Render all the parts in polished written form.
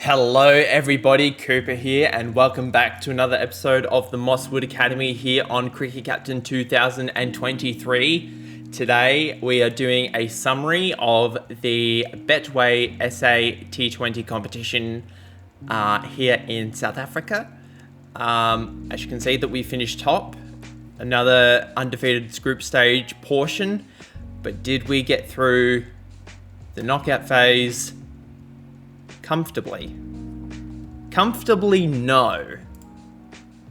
Hello everybody, Cooper here and welcome back to another episode of the Mosswood Academy here on Cricket Captain 2023. Today we are doing a summary of the Betway SA T20 competition here in South Africa. As you can see that we finished top, another undefeated group stage portion, but did we get through the knockout phase comfortably? Comfortably, no.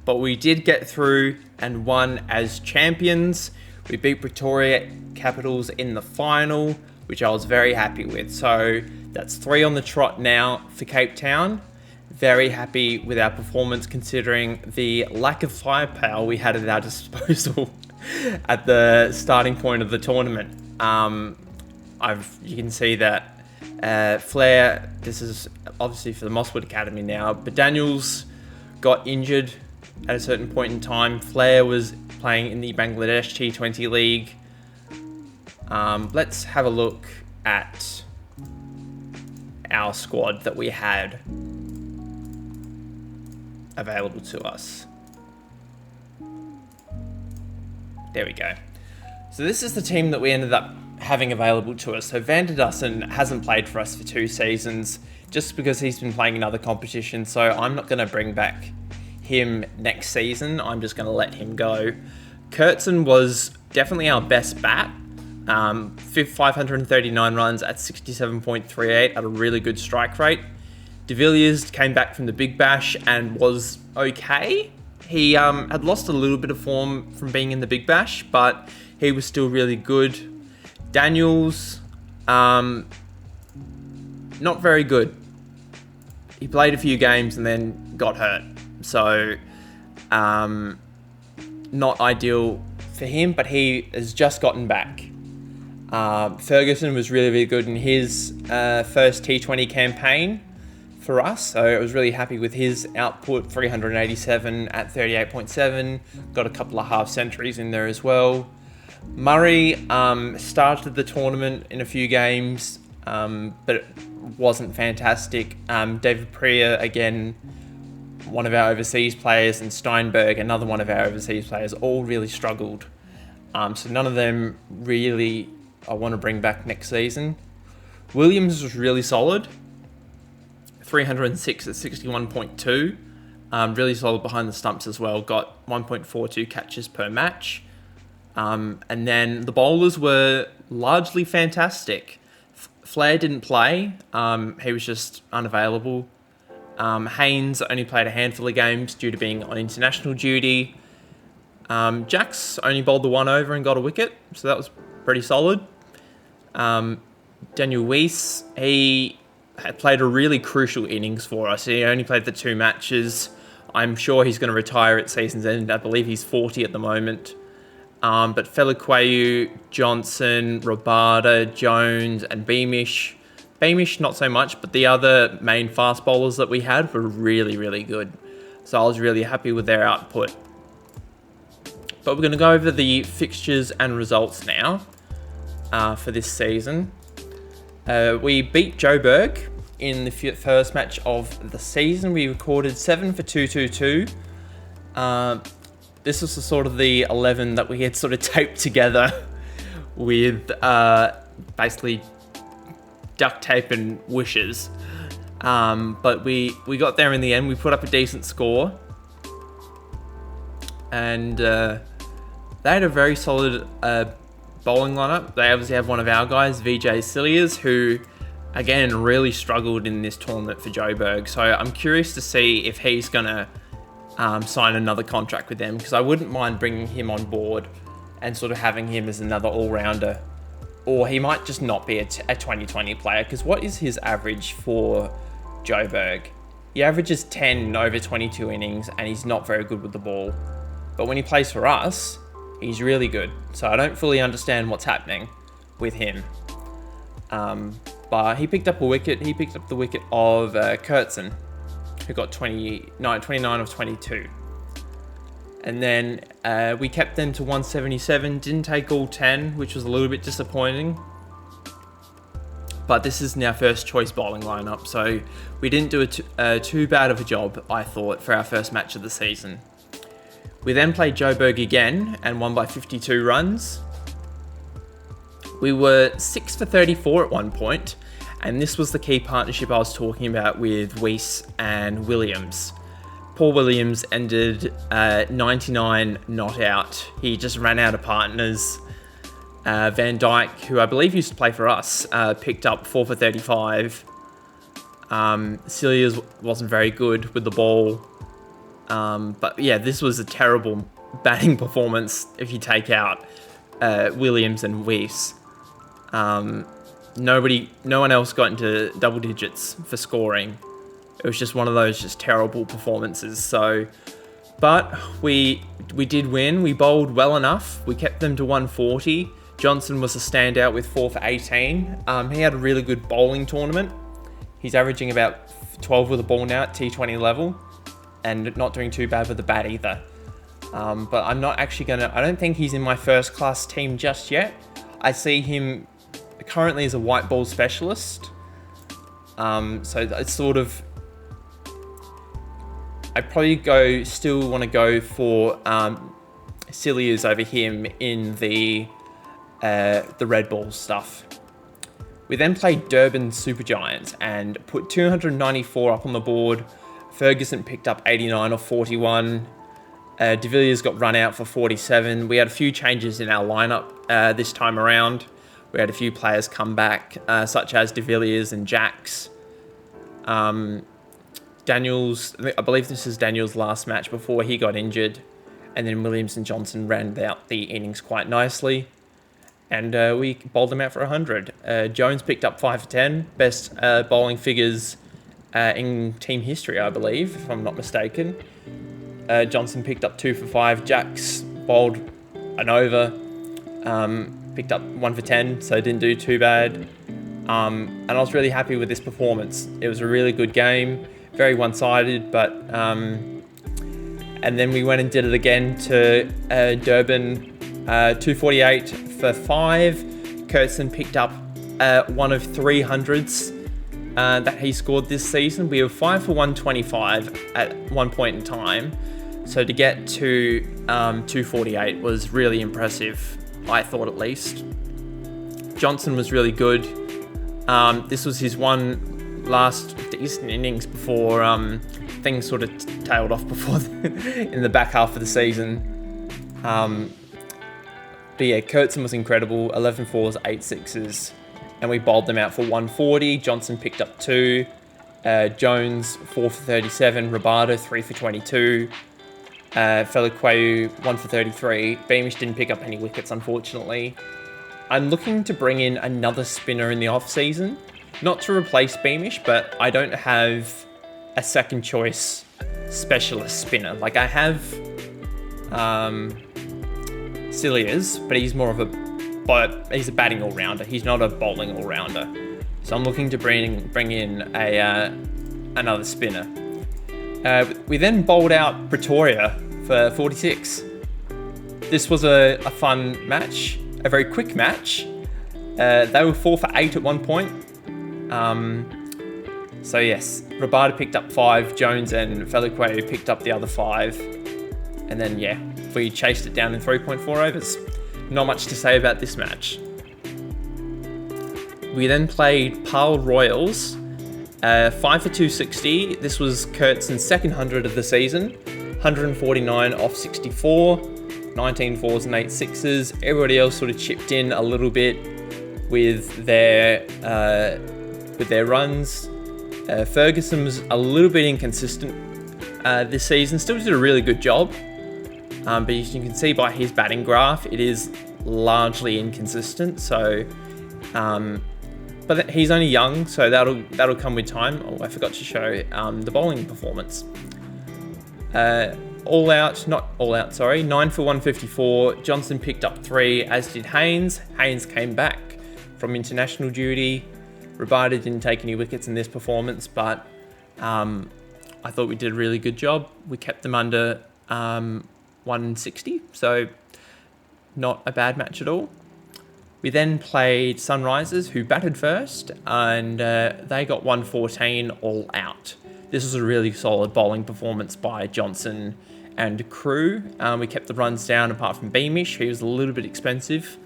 But we did get through and won as champions. We beat Pretoria Capitals in the final, which I was very happy with. So that's 3 on the trot now for Cape Town. Very happy with our performance considering the lack of firepower we had at our disposal at the starting point of the tournament. You can see that Flair, this is obviously for the Mosswood Academy now, but Daniels got injured at a certain point in time. Flair was playing in the Bangladesh T20 League. Let's have a look at our squad that we had available to us. There we go. So this is the team that we ended up having available to us. So Van der Dussen hasn't played for us for 2 seasons just because he's been playing in other competitions. So I'm not going to bring back him next season. I'm just going to let him go. Kurtzen was definitely our best bat. 539 runs at 67.38 at a really good strike rate. De Villiers came back from the Big Bash and was okay. He had lost a little bit of form from being in the Big Bash, but he was still really good. Daniels, not very good. He played a few games and then got hurt. So, not ideal for him, but he has just gotten back. Ferguson was really, really good in his first T20 campaign for us. So I was really happy with his output, 387 at 38.7. Got a couple of half centuries in there as well. Murray started the tournament in a few games, but it wasn't fantastic. David Priya, again, one of our overseas players, and Steinberg, another one of our overseas players, all really struggled. So none of them really I want to bring back next season. Williams was really solid, 306 at 61.2. Really solid behind the stumps as well, got 1.42 catches per match. And then the bowlers were largely fantastic. Flair didn't play. He was just unavailable. Haynes only played a handful of games due to being on international duty. Jacks only bowled the 1 over and got a wicket, so that was pretty solid. Daniel Weiss, he had played a really crucial innings for us. He only played the 2 matches. I'm sure he's going to retire at season's end. I believe he's 40 at the moment. But Felikwayu, Johnson, Rabada, Jones, and Beamish. Beamish, not so much, but the other main fast bowlers that we had were really, really good. So I was really happy with their output. But we're going to go over the fixtures and results now for this season. We beat Joburg in the first match of the season. We recorded 7 for 222. This was the 11 that we had sort of taped together with basically duct tape and wishes. But we got there in the end. We put up a decent score. And they had a very solid bowling lineup. They obviously have one of our guys, VJ Cilliers, who, again, really struggled in this tournament for Joburg. So I'm curious to see if he's going to sign another contract with them, because I wouldn't mind bringing him on board and sort of having him as another all-rounder. Or he might just not be a 2020 player, because what is his average for Joburg? He averages 10 over 22 innings, and he's not very good with the ball. But when he plays for us, he's really good. So I don't fully understand what's happening with him. But he picked up a wicket. He picked up the wicket of Kurtzen, who got 29 of 22. And then we kept them to 177, didn't take all 10, which was a little bit disappointing. but this is our first choice bowling lineup, so we didn't do too bad of a job, I thought, for our first match of the season. We then played Joburg again and won by 52 runs. We were 6 for 34 at one point, and this was the key partnership I was talking about with Weiss and Williams. Paul Williams ended 99 not out. He just ran out of partners. Van Dyke, who I believe used to play for us, picked up 4 for 35. Celia's wasn't very good with the ball. But yeah, this was a terrible batting performance if you take out Williams and Weiss. No one else got into double digits for scoring. It was just one of those just terrible performances. So, but we did win. We bowled well enough. We kept them to 140. Johnson was a standout with 4 for 18. He had a really good bowling tournament. He's averaging about 12 with the ball now at T20 level, and not doing too bad with the bat either. But I'm not actually I don't think he's in my first class team just yet. I see him currently as a white ball specialist. So it's sort of, I probably still want to go for Celia's over him in the red ball stuff. We then played Durban Supergiants and put 294 up on the board. Ferguson picked up 89 or 41. De Villiers got run out for 47. We had a few changes in our lineup this time around. We had a few players come back, such as De Villiers and Jacks. Daniels, I believe this is Daniels' last match before he got injured. And then Williams and Johnson rounded out the innings quite nicely. And we bowled them out for 100. Jones picked up 5 for 10. Best bowling figures in team history, I believe, if I'm not mistaken. Johnson picked up 2 for 5. Jacks bowled an over. Picked up 1 for 10, so didn't do too bad. And I was really happy with this performance. It was a really good game. Very one-sided, but... and then we went and did it again to Durban. 248 for 5. Kurtzen picked up one of 300s that he scored this season. We were 5 for 125 at one point in time. So to get to 248 was really impressive, I thought at least. Johnson was really good. This was his one last decent innings before things sort of tailed off before in the back half of the season. But yeah, Kurtzen was incredible. 11 fours, 8 sixes, and we bowled them out for 140. Johnson picked up 2. Jones 4 for 37. Robardo 3 for 22. Feliqueu 1 for 33. Beamish didn't pick up any wickets, unfortunately. I'm looking to bring in another spinner in the off season, not to replace Beamish, but I don't have a second choice specialist spinner. Like I have Celia's, but he's more of he's a batting all-rounder. He's not a bowling all-rounder. So I'm looking to bring in another spinner. We then bowled out Pretoria for 46. This was a fun match, a very quick match. They were 4 for 8 at one point. So yes, Robardo picked up 5, Jones and Feliqueu picked up the other 5. And then yeah, we chased it down in 3.4 overs. Not much to say about this match. We then played Pal Royals, 5 for 260. This was Kurtzen's second 100 of the season. 149 off 64, 19 fours and 8 sixes. Everybody else sort of chipped in a little bit with their runs. Ferguson was a little bit inconsistent this season. Still did a really good job. But as you can see by his batting graph, it is largely inconsistent. So, but he's only young, so that'll come with time. Oh, I forgot to show the bowling performance. 9 for 154. Johnson picked up 3, as did Haynes. Haynes came back from international duty. Robardo didn't take any wickets in this performance, but I thought we did a really good job. We kept them under 160, so not a bad match at all. We then played Sunrisers, who batted first, and they got 114 all out. This was a really solid bowling performance by Johnson and crew. We kept the runs down apart from Beamish. He was a little bit expensive,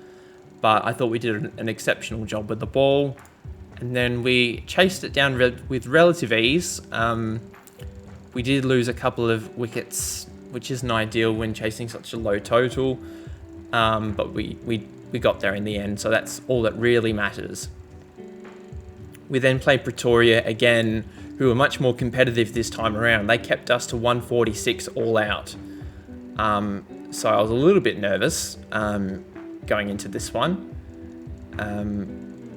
but I thought we did an exceptional job with the ball. And then we chased it down with relative ease. We did lose a couple of wickets, which isn't ideal when chasing such a low total, but we got there in the end, so that's all that really matters. We then played Pretoria again, who were much more competitive this time around. They kept us to 146 all out. So I was a little bit nervous going into this one.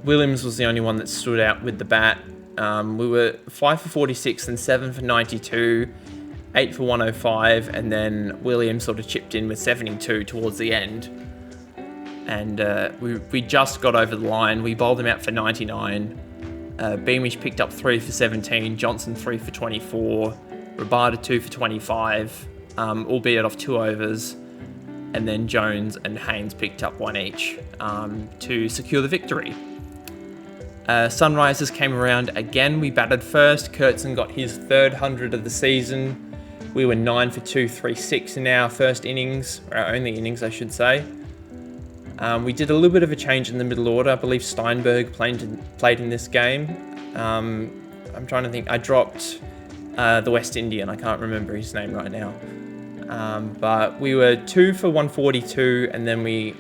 Williams was the only one that stood out with the bat. We were 5 for 46 and 7 for 92, 8 for 105, and then Williams sort of chipped in with 72 towards the end. And we just got over the line. We bowled him out for 99. Beamish picked up 3 for 17, Johnson 3 for 24, Rabada 2 for 25, albeit off 2 overs, and then Jones and Haynes picked up 1 each to secure the victory. Sunrisers came around again. We batted first. Kurtzen got his 3rd 100 of the season. We were 9 for 236 in our first innings, or our only innings, I should say. We did a little bit of a change in the middle order. I believe Steinberg played in this game. I'm trying to think. I dropped the West Indian. I can't remember his name right now. But we were 2 for 142, and then we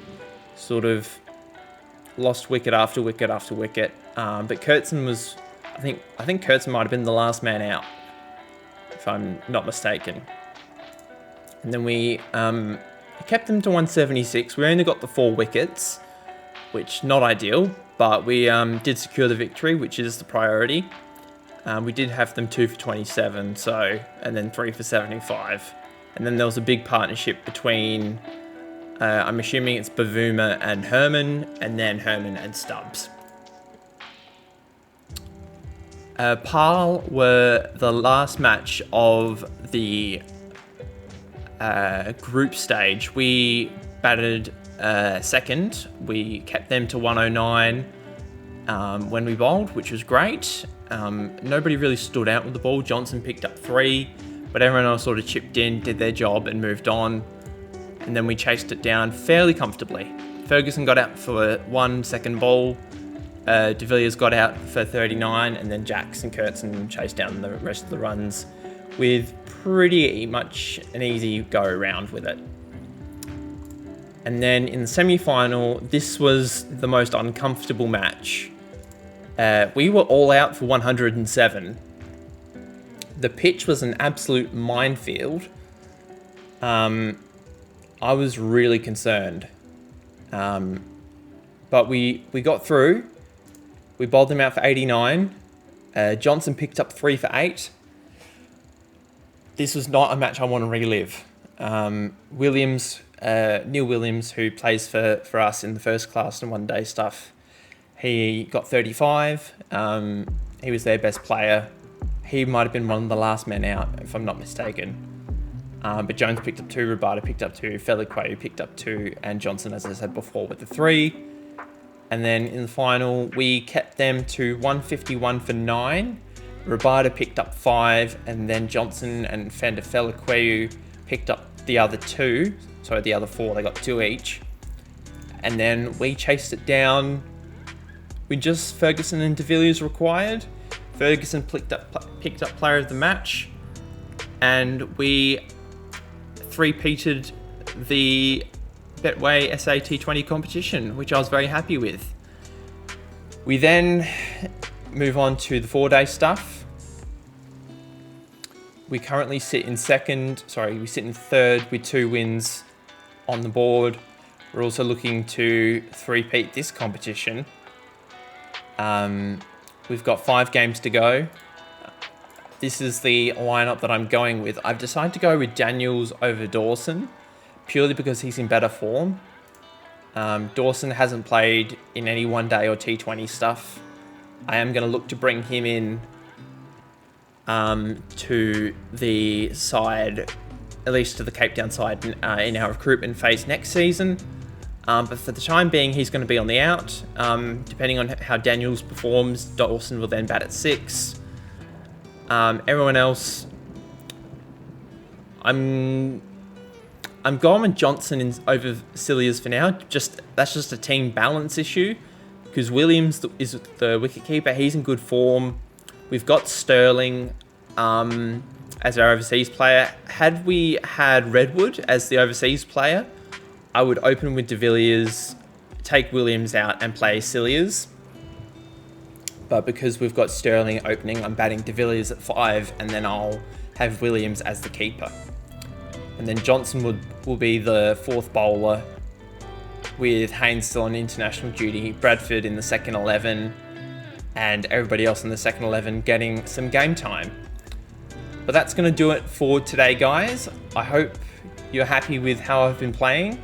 sort of lost wicket after wicket after wicket. But Kurtzen was, I think Kurtzen might have been the last man out, if I'm not mistaken. And then we kept them to 176. We only got the 4 wickets, which not ideal, but we did secure the victory, which is the priority. We did have them 2 for 27, and then 3 for 75. And then there was a big partnership between, I'm assuming it's Bavuma and Herman, and then Herman and Stubbs. Pal were the last match of the group stage. We batted second. We kept them to 109 when we bowled, which was great. Nobody really stood out with the ball. Johnson picked up 3, but everyone else sort of chipped in, did their job and moved on. And then we chased it down fairly comfortably. Ferguson got out for 1 second ball. De Villiers got out for 39, and then Jacks and Kurtzen chased down the rest of the runs with pretty much an easy go around with it. And then in the semi-final, this was the most uncomfortable match. We were all out for 107. The pitch was an absolute minefield. I was really concerned. But we got through. We bowled them out for 89. Johnson picked up 3 for 8. This was not a match I want to relive. Williams, Neil Williams, who plays for us in the first class and one-day stuff, he got 35. He was their best player. He might have been one of the last men out, if I'm not mistaken. But Jones picked up 2, Rabada picked up 2, Feliqueu picked up 2, and Johnson, as I said before, with the 3. And then in the final, we kept them to 151 for 9. Rabada picked up 5, and then Johnson and Feliqueu picked up the other 2. So the other 4, they got 2 each. And then we chased it down with just Ferguson and De Villiers required. Ferguson picked up player of the match, and we three-peated the Betway SAT 20 competition, which I was very happy with. We then move on to the 4-day stuff. We currently sit in we sit in 3rd with 2 wins on the board. We're also looking to three-peat this competition. We've got 5 games to go. This is the lineup that I'm going with. I've decided to go with Daniels over Dawson, purely because he's in better form. Dawson hasn't played in any one-day or T20 stuff. I am going to look to bring him in to the side, at least to the Cape Town side in our recruitment phase next season. But for the time being, he's going to be on the out. Depending on how Daniels performs, Dawson will then bat at 6. Everyone else, I'm going with Johnson over Cilliers for now. That's just a team balance issue, because Williams is the wicketkeeper. He's in good form. We've got Sterling as our overseas player. Had we had Redwood as the overseas player, I would open with De Villiers, take Williams out and play Cilliers. But because we've got Sterling opening, I'm batting De Villiers at 5, and then I'll have Williams as the keeper. And then Johnson will be the 4th bowler, with Haynes still on international duty, Bradford in the second 11, and everybody else in the second 11 getting some game time. But that's going to do it for today, guys. I hope you're happy with how I've been playing.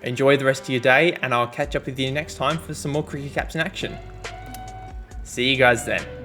Enjoy the rest of your day, and I'll catch up with you next time for some more Cricket Caps in action. See you guys then.